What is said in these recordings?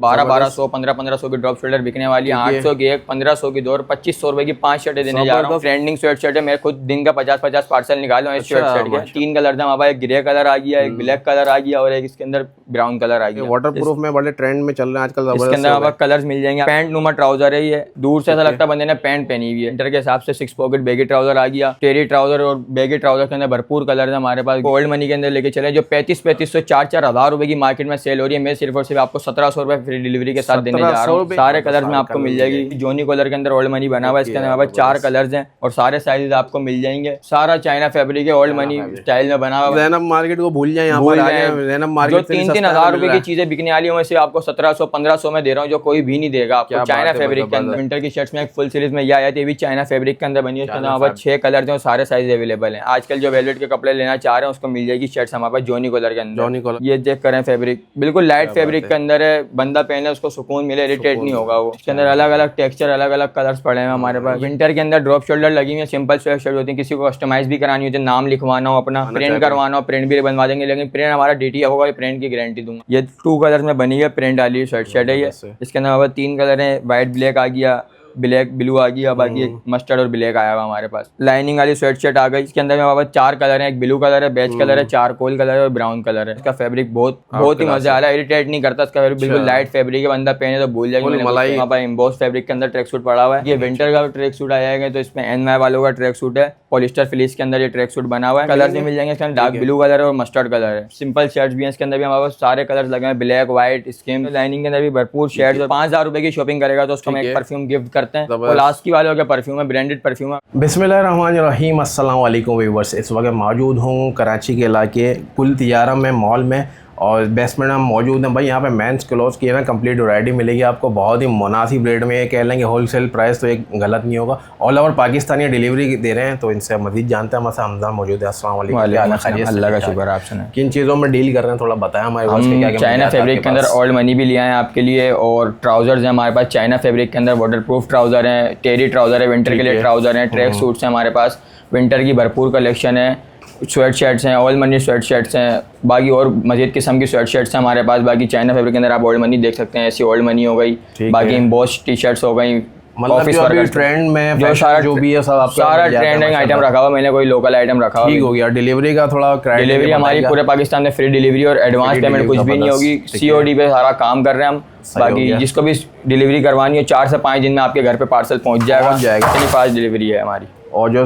1200 1500 की drop shoulder बिकने वाली है। 800 की एक, 1500 की दो और 2500 रुपए की 5 शर्टें देने जा रहा हूँ। ट्रेंडिंग स्वेट शर्ट है, मैं खुद दिन का 50 पार्सल निकालूँ इस स्वेट शर्ट के। 3 कलर था हमारे पास, एक ग्रे कलर आ गया, एक ब्लैक कलर आ गया और एक इसके अंदर ब्राउन कलर आ गया। वाटर प्रूफ में बड़े ट्रेंड में चल रहे हैं आजकल। इसके अंदर हमारे कलर्स मिल जाएंगे। पैंट नुमा ट्राउजर है ये, दूर से ऐसा लगता है बंदे ने पैंट पहनी हुई है। इंटर के हिसाब से 6 पॉकेट बेगी ट्राउजर आ गया। टेरी ट्राउजर और बेगी ट्राउजर के अंदर भरपूर कलर है हमारे पास। गोल्ड मनी के अंदर लेके चले जो 3500 4 हज़ार रुपए की मार्केट में सेल हो रही है, मैं सिर्फ और सिर्फ आपको 1700 रुपए फ्री डिलीवरी के साथ देने जा रहा हूँ। सारे कलर्स में आपको मिल जाएगी। जोनी कलर के अंदर ओल्ड मनी बना हुआ है, इसके अंदर हमारे 4 कलर्स हैं और सारे साइजेस आपको मिल जाएंगे। सारा चाइना फैब्रिक है, ओल्ड मनी स्टाइल में बना हुआ है। ज़ैनब मार्केट को भूल जाए, यहाँ पर ज़ैनब मार्केट जो 3-3 हज़ार रुपए की चीजें बिकने वाली है, वैसे आपको 1700-1500 में दे रहा हूँ, जो कोई भी नहीं देगा आपको। चाइना फैब्रिक के अंदर विंटर की शर्ट्स में एक फुल सीरीज में यह आती है, चाइना फैब्रिक के अंदर बनी है। इसके अंदर हमारे 6 कलर हैं, सारे साइज अवेलेबल हैं। आजकल जो वेलवेट के कपड़े लेना चाह रहे हैं उसको मिल जाएगी शर्ट्स हमारे पास जोनी कलर के अंदर। ये चेक करें फैब्रिक, बिल्कुल लाइट फैब्रिक के अंदर है, बंदा पहने उसको सुकून मिले, इरिटेट नहीं होगा वो। इसके अंदर अलग अलग टेक्सचर, अलग अलग कलर्स पड़े हैं हमारे पास। विंटर के अंदर ड्रॉप शोल्डर लगी हुई है, सिंपल स्वेट शर्ट होती है। किसी को कस्टमाइज भी करानी होती है, नाम लिखवाना हो, अपना प्रिंट करवाना हो, प्रिंट भी बनवा देंगे, लेकिन प्रिंट हमारा DT होगा, प्रिंट की गारंटी दूंगा। ये 2 कलर्स में बनी है, प्रिंट वाली शर्ट है ये। इसके अंदर हमारे 3 कलर हैं, व्हाइट ब्लैक आ गया, ब्लैक ब्लू आ गया, बाकी एक मस्टर्ड और ब्लैक आया हुआ हमारे पास। लाइनिंग वाली स्वेट शर्ट आ गई। इसके अंदर हमारे पास 4 कलर हैं, एक ब्लू कलर है, बेज कलर है, चारकोल कलर है और ब्राउन कलर है। इसका फैब्रिक बहुत ही मजा आ रहा है, इरिटेट नहीं करता। इसका फैब्रिक बिल्कुल लाइट फैब्रिक है, बंदा पहने तो भूल जाएगा। हमारे पास एम्बॉस फैब्रिक के अंदर ट्रैक सूट पड़ा हुआ है। ये विंटर का ट्रैक सूट आएगा, तो इसमें NY वालों का ट्रैक सूट है, पॉलिस्टर फिलिस के अंदर ये ट्रैक सूट बना हुआ है। कलर भी मिल जाएंगे इसके अंदर, डार्क ब्लू कलर है और मस्टर्ड कलर है। सिंपल शर्ट्स भी है, इसके अंदर भी हमारे पास सारे कलर लगे हैं, ब्लैक व्हाइट स्किन। लाइनिंग के अंदर भी भरपूर शर्ट्स। 5000 रुपए की शॉपिंग करेगा तो उसको हम एक परफ्यूम गिफ्ट करते हैं, और लास्ट वालों का परफ्यूम है, ब्रांडेड परफ्यूम है। बिस्मिल्लाहिर्रहमानिर्रहीम, अस्सलाम वालेकुम व्यूअर्स। इस वक्त मौजूद हूँ कराची के इलाके कुल तिजारा में मॉल में, और बेसमेंट में मौजूद हैं। भाई यहाँ पे मेंस क्लोथ्स की है ना कंप्लीट वैरायटी मिलेगी आपको, बहुत ही मुनासिब रेट में। ये कह लेंगे होलसेल प्राइस, तो एक गलत नहीं होगा। ऑल ओवर पाकिस्तानी डिलीवरी दे रहे हैं, तो इनसे मजीद जानते हैं। हमारे हमजा मौजूद है। अस्सलाम वालेकुम। अल्लाह का शुक्र। आप सुनाएं किन चीज़ों में डील कर रहे हैं, थोड़ा बताएं हमारे पास। चाइना फैब्रिक के अंदर ओल्ड मनी भी लिया है आपके लिए, और ट्राउजर्स हैं हमारे पास चाइना फैब्रिक के अंदर, वाटर प्रूफ ट्राउजर हैं, टेरी ट्राउजर है, विंटर के लिए ट्राउजर हैं, ट्रैक सूट्स हैं हमारे पास, विंटर की भरपूर कलेक्शन है। स्वेट शर्ट्स हैं, ओल्ड मनी स्वेट शर्ट्स हैं, बाकी और मजीद किस्म की स्वेट शर्ट्स हैं हमारे पास। बाकी चाइना फैब्रिक के अंदर आप ओल्ड मनी देख सकते हैं, ऐसी ओल्ड मनी हो गई, बाकी एम्बॉस टी-शर्ट्स हो गई, ऑफिस वर्क ट्रेंड में जो भी है सब आपका सारा ट्रेंडिंग आइटम रखा हुआ। मैंने कोई लोकल आइटम रखा हुआ। ठीक हो गया। डिलीवरी का थोड़ा डिलीवरी हमारी पूरे पाकिस्तान में फ्री डिलीवरी और एडवांस पेमेंट कुछ भी नहीं होगी। COD पे सारा काम कर रहे हैं हम। बाकी जिसको भी डिलीवरी करवानी है 4 से 5 दिन में आपके घर पे पार्सल पहुंच जाएगा। इतनी फास्ट डिलीवरी है हमारी। और जो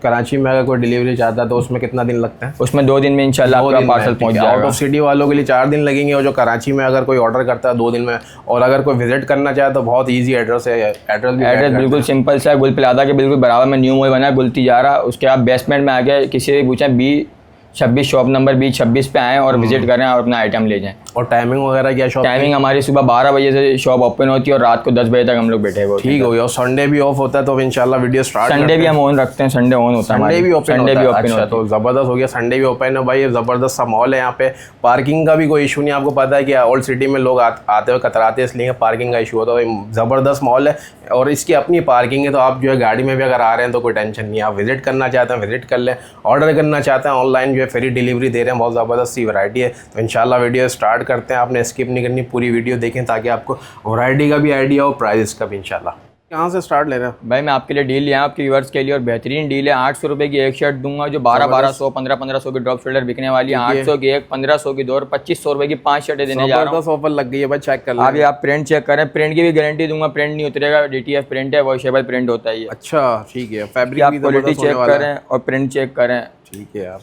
कराची में अगर कोई डिलीवरी चाहता है तो उसमें कितना दिन लगता है? उसमें 2 दिन में इंशाल्लाह आपका पार्सल पहुंच जाएगा। आउट ऑफ सिटी वालों के लिए 4 दिन लगेंगे, और जो कराची में अगर कोई ऑर्डर करता है 2 दिन में, और अगर कोई विजिट करना चाहे तो बहुत इजी एड्रेस है। एड्रेस बिल्कुल सिंपल सा है, गुल प्लाजा के बिल्कुल बराबर में न्यू मॉल बना है, गुल तिजारा। उसके आप बेसमेंट में आके किसी से पूछें B26 शॉप नंबर B26 पे आएँ और विजिट करें और अपना आइटम ले जाएं। और टाइमिंग वगैरह क्या शॉप? टाइमिंग हमारी सुबह 12 बजे से शॉप ओपन होती है और रात को 10 बजे तक हम लोग बैठे हुए। ठीक हो गया। और संडे भी ऑफ होता है, तो इंशाल्लाह वीडियो स्टार्ट। संडे भी हम ऑन रखते हैं, संडे ऑन होता है, संडे भी ओपन होता है। अच्छा, तो ज़बरदस्त हो गया। संडे भी ओपन है भाई, ज़बरदस्त सा मॉल है यहाँ पे। पार्किंग का भी कोई इशू नहीं। आपको पता है कि ओल्ड सिटी में लोग आते हुए कतराते हैं, इसलिए पार्किंग का इशू होता है। ज़बरदस्त मॉल है और इसकी अपनी पार्किंग है, तो आप जो है गाड़ी में भी अगर आ रहे हैं तो कोई टेंशन नहीं है। आप विजिट करना चाहते हैं विजिट कर लें, ऑर्डर करना चाहते हैं ऑनलाइन जो है फ्री डिलीवरी दे रहे हैं। बहुत ज़बरदस्त सी वैरायटी है। तो इंशाल्लाह वीडियो स्टार्ट करते हैं। आपने स्किप नहीं करनी, पूरी वीडियो देखें ताकि आपको वैरायटी का भी आइडिया हो, प्राइस का भी। इंशाल्लाह कहाँ से स्टार्ट ले रहे हैं भाई? मैं आपके लिए डील लिया आपके व्यूअर्स के लिए, और बेहतरीन डील है। 800 रुपये की एक शर्ट दूंगा, जो 1200 1500 की ड्रॉप शोल्डर बिकने वाली है। 800 की एक, 1500 की दो और 2500 रुपये की 5 शर्टें देने जा रहा हूँ। ऑफर लग गई है भाई, चेक कर लें। अभी आप प्रिंट चेक करें, प्रिंट की भी गारंटी दूंगा, प्रिंट नहीं उतरेगा। DTF प्रिंट है, वॉशेबल प्रिंट होता है ये। अच्छा ठीक है। फैब्रिक की क्वालिटी चेक करें और प्रिंट चेक करें। ठीक है यार।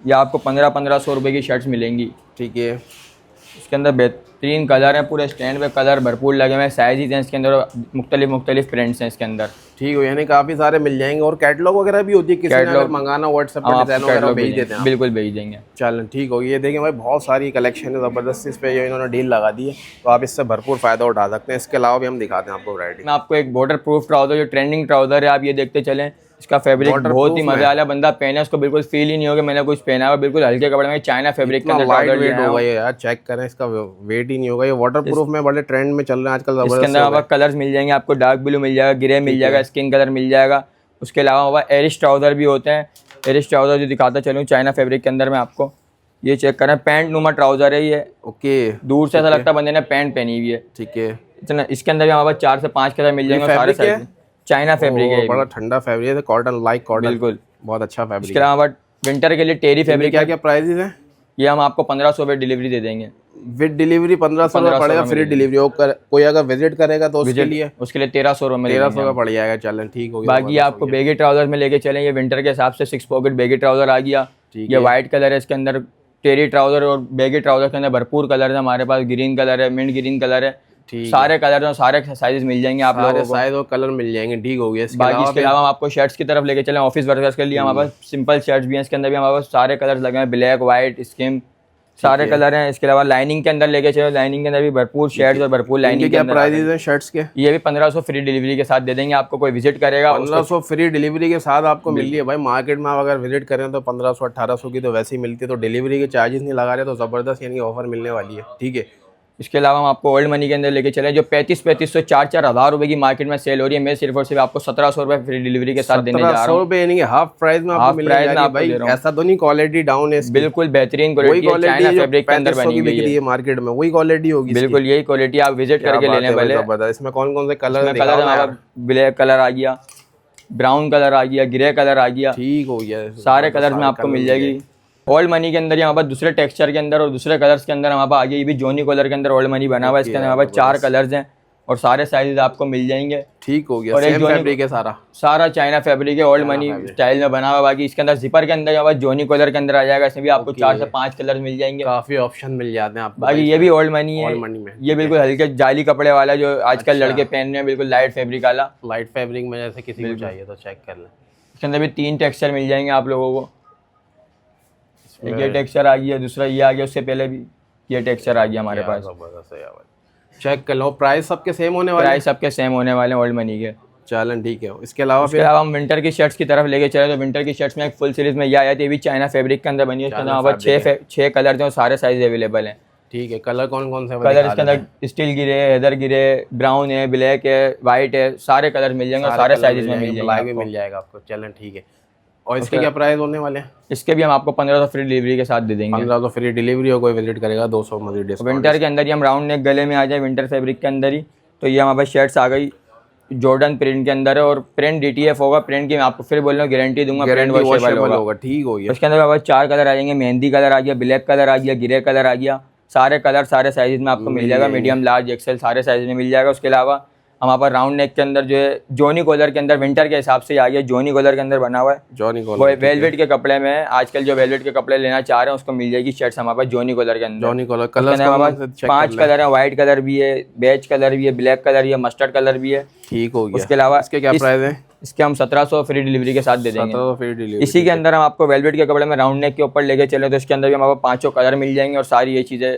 ये आपको 1500 रुपये की शर्ट्स मिलेंगी। ठीक है। इसके अंदर बेहतरीन कलर हैं, पूरे स्टैंड पे कलर भरपूर लगे हुए हैं, साइज़ हैं इसके अंदर, मुख्तलिफ प्रिंट्स हैं इसके अंदर। ठीक हो, यानी काफ़ी सारे मिल जाएंगे। और कैटलॉग वगैरह भी होती है, किसी ने अगर मंगाना व्हाट्सएप पर डिजाइन वगैरह भेज देते हैं। बिल्कुल भेज देंगे। चलें ठीक हो। ये देखें भाई, बहुत सारी कलेक्शन है ज़बरदस्त। इस पर इन्होंने डील लगा दी है, तो आप इससे भरपूर फ़ायदा उठा सकते हैं। इसके अलावा भी हम दिखाते हैं आपको वैरायटी। मैं आपको एक वाटर प्रूफ ट्राउजर, जो ट्रेंडिंग ट्राउजर है, आप ये देखते चलें। इसका फैब्रिक बहुत ही मजा वाला, बंदा पहने उसको बिल्कुल फील ही नहीं होगा मैंने कुछ पहना हुआ। बिल्कुल हल्के कपड़े में चाइना फैब्रिक के अंदर लाइट वेट होगा ये यार, चेक करें। इसका वेट ही नहीं होगा। ये वाटर प्रूफ में बड़े ट्रेंड में चल रहे हैं आजकल। इसके अंदर आपको कलर्स मिल जाएंगे, आपको डार्क ब्लू मिल जाएगा, ग्रे मिल जाएगा, स्किन कलर मिल जाएगा। उसके अलावा एरिश ट्राउजर भी होते हैं। एरिश ट्राउजर जो दिखाता चलूँ चाइना फैब्रिक के अंदर में आपको, ये चेक करें, पैंट नुमा ट्राउजर है ये, ओके, दूर से ऐसा लगता है बंदे ने पैंट पहनी हुई है। ठीक है। इतना इसके अंदर भी हमारे पास 4 से 5 कलर मिल जाएंगे, सारे फैब्रिक है? साइज चाइना फैब्रिक है, बड़ा ठंडा फैब्रिक है, कॉटन लाइक कॉटन, बिल्कुल। बहुत अच्छा फैब्रिक इसके अलावा विंटर के लिए टेरी फैब्रिक क्या क्या प्राइसेस हैं? ये हम आपको 1500 रुपये डिलीवरी दे देंगे। विद डिलीवरी 1500 रुपये पड़ेगा, फ्री डिलीवरी। कोई अगर विजिट करेगा तो उसके लिए 1300 रुपये में 1300 का पड़ जाएगा। चलें ठीक हो गया। बाकी आपको बेगी ट्राउजर में लेके चलें, ये विंटर के हिसाब से 6 पॉकेट बेगी ट्राउजर आ गया। ये वाइट कलर है, इसके अंदर टेरी ट्राउजर और बेगी ट्राउजर के अंदर भरपूर कलर है हमारे पास। ग्रीन कलर है, मिंट ग्रीन कलर है, सारे कलर और सारे साइजेस मिल जाएंगे आप लोगों को, साइज और कलर मिल जाएंगे। ठीक हो गया। बाकी इसके अलावा हम आपको शर्ट्स की तरफ लेके चलें, ऑफिस वर्कर्स के लिए हमारे पास सिंपल शर्ट्स भी हैं। इसके अंदर भी हमारे पास सारे कलर लगे हैं, ब्लैक, व्हाइट, स्किन, सारे कलर हैं। इसके अलावा लाइनिंग के अंदर लेके चलो, लाइनिंग के अंदर भी भरपूर शर्ट्स और भरपूर लाइनिंग। क्या प्राइसेस हैं शर्ट्स के? ये भी 1500 फ्री डिलीवरी के साथ दे देंगे आपको। कोई विजिट करेगा 1500 फ्री डिलीवरी के साथ आपको मिल रही है भाई। मार्केट में आप अगर विजिट करें तो 1500 1800 की तो वैसे ही मिलती है, तो डिलीवरी के चार्जेस नहीं लगा रहे, तो ज़बरदस्त यानी ऑफर मिलने वाली है। ठीक है। इसके अलावा हम आपको ओल्ड मनी के अंदर लेके चले, जो 3500 4 हज़ार रुपए की मार्केट में सेल हो रही है, मैं सिर्फ और सिर्फ आपको 1700 रुपए फ्री डिलीवरी के साथ देने जा रहा हूँ। रुपए यानी हाफ प्राइस में आपको मिल रहा है भाई। ऐसा तो नहीं क्वालिटी डाउन है, बिल्कुल बेहतरीन क्वालिटी है, चाइना फैब्रिक के अंदर बनी हुई है मार्केट में, वही क्वालिटी होगी। बिल्कुल यही क्वालिटी, आप विजिट करके ले लें पहले। इसमें कौन कौन से कलर? ब्लैक कलर आ गया, ब्राउन कलर आ गया, ग्रे कलर आ गया। ठीक हो गया। सारे कलर में आपको मिल जाएगी। ओल्ड मनी के अंदर यहाँ पर दूसरे टेक्सचर के अंदर और दूसरे कलर्स के अंदर हमारे पास आगे, ये भी जोनी कलर के अंदर ओल्ड मनी बना हुआ है। इसके अंदर हमारे पास 4 कलर्स हैं और सारे साइजेस आपको मिल जाएंगे। ठीक हो गया। और सेम फैब्रिक है, सारा चाइना फैब्रिक है, ओल्ड मनी स्टाइल में बना हुआ। बाकी इसके अंदर जिपर के अंदर हमारे जोनी कलर के अंदर आ जाएगा, इसमें भी आपको 4 से 5 कलर मिल जाएंगे। काफी ऑप्शन मिल जाते हैं आपको। बाकी ये भी ओल्ड मनी है, ये बिल्कुल हल्के जाली कपड़े वाला जो आजकल लड़के पहन रहे हैं, बिल्कुल लाइट फैब्रिक वाला। लाइट फैब्रिक में जैसे किसी को चाहिए तो चेक कर लें। इसके अंदर भी 3 टेक्सचर मिल जाएंगे आप लोगों को। ये टेक्सचर आ गया, दूसरा ये आ गया, उससे पहले भी ये टेक्सचर आ गया हमारे पास। चेक कर लो। प्राइस सबके सेम होने वाले? प्राइस सबके सेम होने वाले हैं ओल्ड मनी के। चलें ठीक है। इसके अलावा हम विंटर की शर्ट्स की तरफ लेके चले, तो विंटर की शर्ट्स में एक फुल सीरीज में ये आया, ये भी चाइना फैब्रिक के अंदर बनी है। इसके अंदर 6 कलर और सारे साइज अवेलेबल हैं। ठीक है। कलर कौन कौन से? कलर इसके अंदर स्टील गिरे, हेदर गिरे, ब्राउन है, ब्लैक है, व्हाइट है, सारे कलर मिल जाएंगे, सारे साइजेस में मिल जाएगा आपको। चलें ठीक है। और इसके क्या प्राइस होने वाले हैं? इसके भी हम आपको 1500 फ्री डिलीवरी के साथ दे देंगे। 1500 फ्री डिलीवरी और कोई विजिट करेगा 200 मजीद डिस्काउंट। विंटर के अंदर ही हम राउंड नेक गले में आ जाए, विंटर फैब्रिक के अंदर ही, तो ये हमारे पास शर्ट्स आ गई, जॉर्डन प्रिंट के अंदर है और प्रिंट DTF होगा। प्रिंट की मैं आपको फिर बोल रहा हूँ, गारंटी दूंगा, प्रिंट वॉशेबल होगा। ठीक हो गया। उसके अंदर हमारे पास 4 कलर आ जाएंगे, मेहंदी कलर आ गया, ब्लैक कलर आ गया, ग्रे कलर आ गया। सारे कलर सारे साइज में आपको मिल जाएगा, मीडियम, लार्ज, एक्सेल सारे साइज में मिल जाएगा। उसके अलावा हमारे पास राउंड नेक के अंदर जो है जोनी कॉलर के अंदर विंटर के हिसाब से आ गया, जोनी कॉलर के अंदर बना हुआ है। जोनी वो वेलवेट के कपड़े में, आजकल जो वेलवेट के कपड़े लेना चाह रहे हैं उसको मिल जाएगी शर्ट्स हमारे पास जोनी कॉलर के अंदर। जोनी कॉलर कलर हमारे पास 5 कलर है, व्हाइट कलर भी है, बेज कलर भी है, ब्लैक कलर भी है, मस्टर्ड कलर भी है। ठीक हो गया। उसके अलावा इसके क्या प्राइस है? इसके हम 1700 फ्री डिलीवरी के साथ दे देंगे। 1700 फ्री डिलीवरी। इसी के अंदर हम आपको वेलवेट के कपड़े में राउंड नेक के ऊपर लेके चले, तो इसके अंदर भी हमारे पास 5 कलर मिल जाएंगे और सारी ये चीजें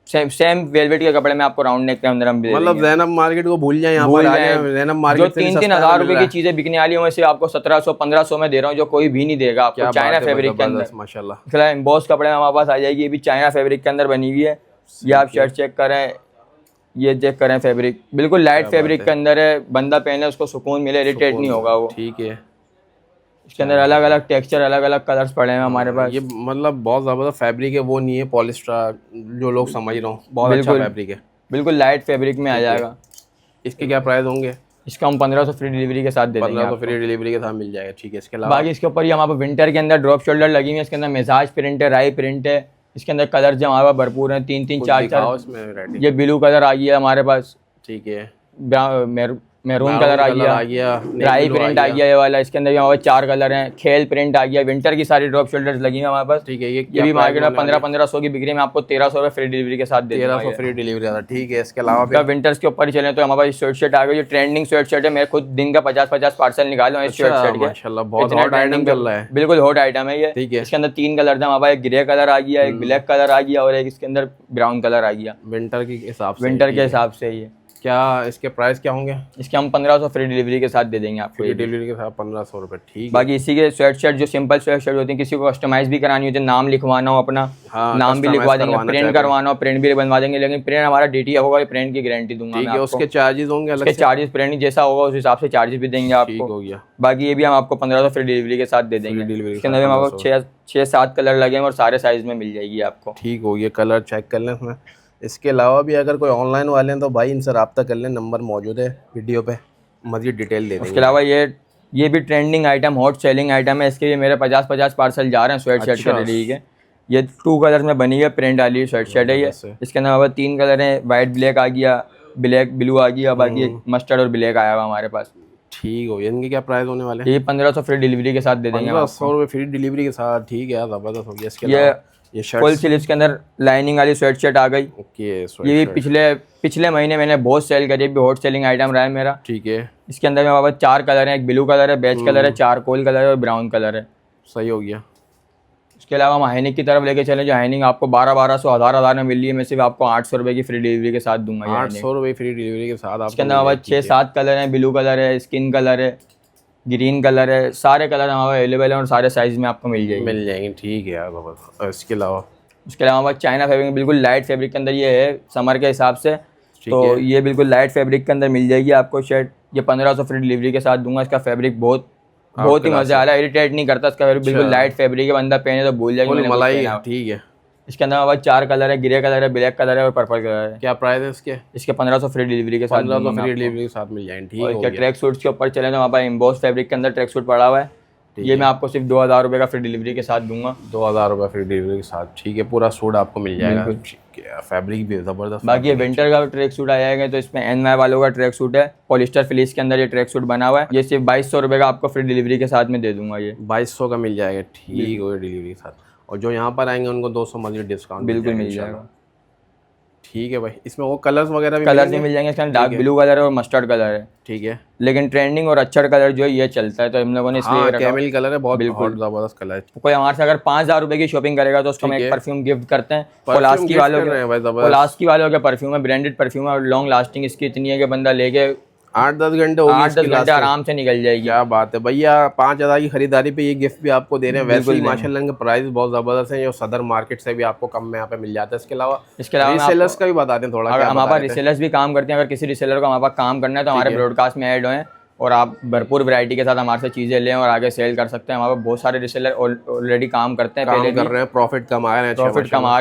सेम वेलवेट के कपड़े में आपको राउंड नेक के अंदर हम मतलब ज़ैनब मार्केट को भूल जाए, यहाँ पर ज़ैनब मार्केट जो 3-3 हज़ार रुपए की चीजें बिकने वाली है, आपको 1700-1500 में दे रहा हूँ, जो कोई भी नहीं देगा आपको। चाइना फैब्रिक के अंदर माशाल्लाह एम्बॉस कपड़े में हमारे पास आ जाएगी, ये भी चाइना फैब्रिक के अंदर बनी हुई है। ये आप शर्ट चेक करें, ये चेक करें, फैब्रिक बिल्कुल लाइट फैब्रिक के अंदर है, बंदा पहने उसको सुकून मिले, इरिटेट नहीं होगा वो। ठीक है। इसके अंदर अलग अलग टेक्सचर, अलग अलग कलर्स पड़े हैं हमारे पास। ये मतलब बहुत ज़बरदस्त फैब्रिक है, वो नहीं है पॉलिस्टर जो लोग समझ रहे हो, बहुत अच्छा फैब्रिक है, बिल्कुल लाइट फैब्रिक में आ जाएगा। इसके क्या प्राइस होंगे? इसका हम 1500 फ्री डिलीवरी के साथ दे देंगे। 1500 फ्री डिलीवरी के साथ मिल जाएगा। ठीक है। इसके अलावा बाकी इसके ऊपर ये हमारे पास विंटर के अंदर ड्रॉप शोल्डर लगी हुई है, इसके अंदर मिजाज प्रिंट है, राई प्रिंट है, इसके अंदर कलर जो हमारे पास भरपूर हैं, 3-3 4-4। ये ब्लू कलर आ गया हमारे पास। ठीक है। मैरून कलर आ गया, राई प्रिंट आ गया ये वाला। इसके अंदर हमारे 4 कलर हैं, खेल प्रिंट आ गया। विंटर की सारी ड्रॉप शोल्डर्स लगी हैं हमारे पास। ठीक है। ये भी मार्केट में 1500 की बिक्री में आपको 1300 रुपये फ्री डिलीवरी के साथ दे देंगे। 1300 फ्री डिलीवरी आता है। ठीक है। इसके अलावा विंटर्स के ऊपर चले तो हमारे पास स्वेट शर्ट आ गई, जो ट्रेंडिंग स्वेट शर्ट है। मैं खुद दिन का 50-50 पार्सल निकाल इस स्वेट शर्ट के। माशाल्लाह बहुत हॉट आइटम चल रहा है, बिल्कुल हॉट आइटम है ये। ठीक है। इसके अंदर 3 कलर थे हमारे पास, एक ग्रे कलर आ गया, एक ब्लैक कलर आ गया और एक इसके अंदर ब्राउन कलर आ गया। विंटर के हिसाब से, विंटर के हिसाब से ये क्या इसके प्राइस क्या होंगे? इसके हम 1500 फ्री डिलीवरी के साथ दे देंगे आपको। फ्री डिलीवरी के साथ 1500 रुपये, ठीक है। बाकी इसी के स्वेट शर्ट जो सिंपल स्वेट शर्ट होती है, किसी को कस्टमाइज भी करानी होती है, नाम लिखवाना हो अपना, हाँ, नाम भी customize लिखवा देंगे, करवाना प्रिंट चाहे करवाना हो प्रिंट भी बनवा देंगे, लेकिन प्रिंट हमारा DT होगा, प्रिंट की गारंटी दूंगा ठीक मैं है। आपको। उसके चार्जेस होंगे अलग उसके से? चार्जेस प्रिंट जैसा होगा उस हिसाब से चार्जेस भी देंगे ठीक आपको। हो गया। बाकी ये भी हम आपको 1500 फ्री डिलीवरी के साथ दे देंगे। डिलीवरी इसके अंदर भी हम आपको 6-7 कलर लगे हैं और सारे साइज में मिल जाएगी आपको। ठीक हो गया, कलर चेक कर लें इसमें। इसके अलावा भी अगर कोई ऑनलाइन वाले हैं तो भाई इनसे रब्ता कर लें, नंबर मौजूद है वीडियो पे, मज़ीद डिटेल दे देंगे। उसके अलावा ये भी trending item, hot selling item है। इसके लिए मेरे 50-50 पार्सल जा रहे हैं स्वेट शर्ट के, ठीक है। ये 2 कलर में बनी है, प्रिंट वाली स्वेट शर्ट है ये। इसके अंदर 3 कलर हैं, वाइट ब्लैक आ गया, ब्लैक ब्लू आ गया, बाकी मस्टर्ड और ब्लैक आया हुआ हमारे पास। ठीक हो गया। इनके क्या प्राइस होने वाले हैं? ये 1500 फ्री डिलीवरी के साथ दे देंगे। 1500 रुपये फ्री डिलीवरी के साथ, ठीक है, ज़बरदस्त हो गया। इसके ये अलावा ये शर्ट फुल स्लीव्स के अंदर लाइनिंग वाली स्वेट शर्ट आ गई। ओके। ये भी पिछले महीने मैंने बहुत सेल करी, भी हॉट सेलिंग आइटम रहा है मेरा। ठीक है। इसके अंदर मेरे पास 4 कलर हैं, एक ब्लू कलर है, बेज कलर है, चारकोल कलर है और ब्राउन कलर है। सही हो गया। इसके अलावा हम हाइनिक की तरफ लेके चले, जो हाइनिक आपको 1200 1000 में मिल रही है, मैं सिर्फ आपको 800 रुपये की फ्री डिलीवरी के साथ दूंगा। 800 रुपये फ्री डिलीवरी के साथ। इसके अंदर हमारे 6-7 कलर हैं, ब्लू कलर है, स्किन कलर है, ग्रीन कलर है, सारे कलर हमारे अवेलेबल हैं और सारे साइज में आपको मिल जाएंगे। ठीक है यार। इसके अलावा हमारे चाइना फैब्रिक बिल्कुल लाइट फैब्रिक के अंदर ये है, समर के हिसाब से, तो ये बिल्कुल लाइट फैब्रिक के अंदर मिल जाएगी आपको शर्ट। ये 1500 फ्री डिलीवरी के साथ दूंगा। इसका फैब्रिक बहुत ही मजा आ रहा है, इरिटेट नहीं करता इसका फैब्रिक, बिल्कुल लाइट फैब्रिक है, बंदा पहने तो भूल जाएगा मलाई। ठीक है। इसके अंदर हमारे 4 कलर है, ग्रे कलर है, ब्लैक कलर है और पर्पल कलर है। क्या प्राइस है इसके? इसके 1500 फ्री डिलीवरी के साथ 1500 फ्री डिलीवरी के साथ मिल जाएंगे। ठीक है। और ट्रैक सूट्स के ऊपर चले तो वहाँ पर एम्बॉस फैब्रिक के अंदर ट्रैक सूट पड़ा हुआ है, ये मैं आपको सिर्फ 2000 रुपये का फ्री डिलीवरी के साथ दूंगा। 2000 रुपये फ्री डिलीवरी के साथ, ठीक है। पूरा सूट आपको मिल जाएगा, फैब्रिक भी ज़बरदस्त। बाकी विंटर का ट्रैक सूट आएगा तो इसमें NY वालों का ट्रैक सूट है, पॉलिस्टर फिलिस के अंदर ये ट्रैक सूट बना हुआ है। ये सिर्फ 2200 रुपये का आपको फ्री डिलीवरी के साथ में दे दूंगा। ये 2200 का मिल जाएगा, ठीक है, डिलीवरी के साथ। और जो यहाँ पर आएंगे उनको 200 मजीद डिस्काउंट बिल्कुल मिल जाएगा। ठीक है भाई। इसमें वो कलर्स वगैरह भी मिल जाएंगे। इसका डार्क ब्लू कलर है और मस्टर्ड कलर है, ठीक है। लेकिन ट्रेंडिंग और अच्छा कलर जो है ये चलता है, तो हम लोगों ने इसलिए रखा। कैमल कलर है, बहुत जबरदस्त कलर है। कोई हमारे से अगर 5000 रुपये की शॉपिंग करेगा तो उसको हम एक परफ्यूम गिफ्ट करते हैं। पोलास्की वालों के परफ्यूम है, ब्रांडेड परफ्यूम है और लॉन्ग लास्टिंग इसकी इतनी है कि बंदा लेके 8-10 घंटे आराम से निकल जाएगी। क्या बात है भैया। 5000 की खरीदारी पे ये गिफ्ट भी आपको दे रहे हैं। वैसे ही माशाल्लाह इनके प्राइस बहुत ज़बरदस्त हैं, जो सदर मार्केट से भी आपको कम में यहाँ पे मिल जाता है। इसके अलावा रिसेलर्स का भी बता दें थोड़ा। हमारे पास रिसेलर्स भी काम करते हैं, अगर किसी रिसेलर को हमारे पास काम करना है तो हमारे ब्रॉडकास्ट में ऐड हों और आप भरपूर वैरायटी के साथ हमारे से चीज़ें लें और आगे सेल कर सकते हैं। हमारे बहुत सारे रिसेलर ऑलरेडी काम करते हैं, पहले कर रहे हैं, प्रॉफिट कमा रहे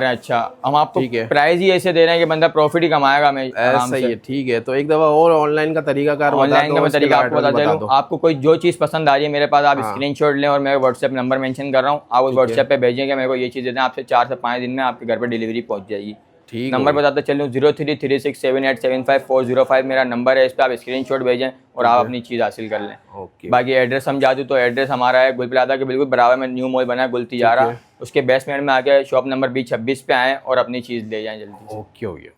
हैं। अच्छा, हम आपको प्राइस ही ऐसे दे रहे हैं कि बंदा प्रॉफिट ही कमाएगा। मैं ऐसा ही है, ठीक है। तो एक दफा और ऑनलाइन का तरीका आपको बता दूं। आपको कोई जो चीज़ पसंद आ रही है मेरे पास, आप स्क्रीनशॉट लें और मैं व्हाट्सएप नंबर मेंशन कर रहा हूँ, आप उस व्हाट्सएप पे भेजेंगे मेरे को ये चीज़ देते हैं, आपसे 4 से 5 दिन में आपके घर पर डिलीवरी पहुँच जाएगी। नंबर बताते चलूँ 0336787405 मेरा नंबर है, इस पर आप स्क्रीनशॉट भेजें और आप अपनी चीज़ हासिल कर लें। बाकी एड्रेस समझा दूँ तो एड्रेस हमारा है गुल प्लाजा के बिल्कुल बराबर में न्यू मॉल बना है गुल तिजारा, उसके बेसमेंट में आके शॉप नंबर B26 पे आएँ और अपनी चीज़ ले जाएँ जल्दी। ओके हो गया।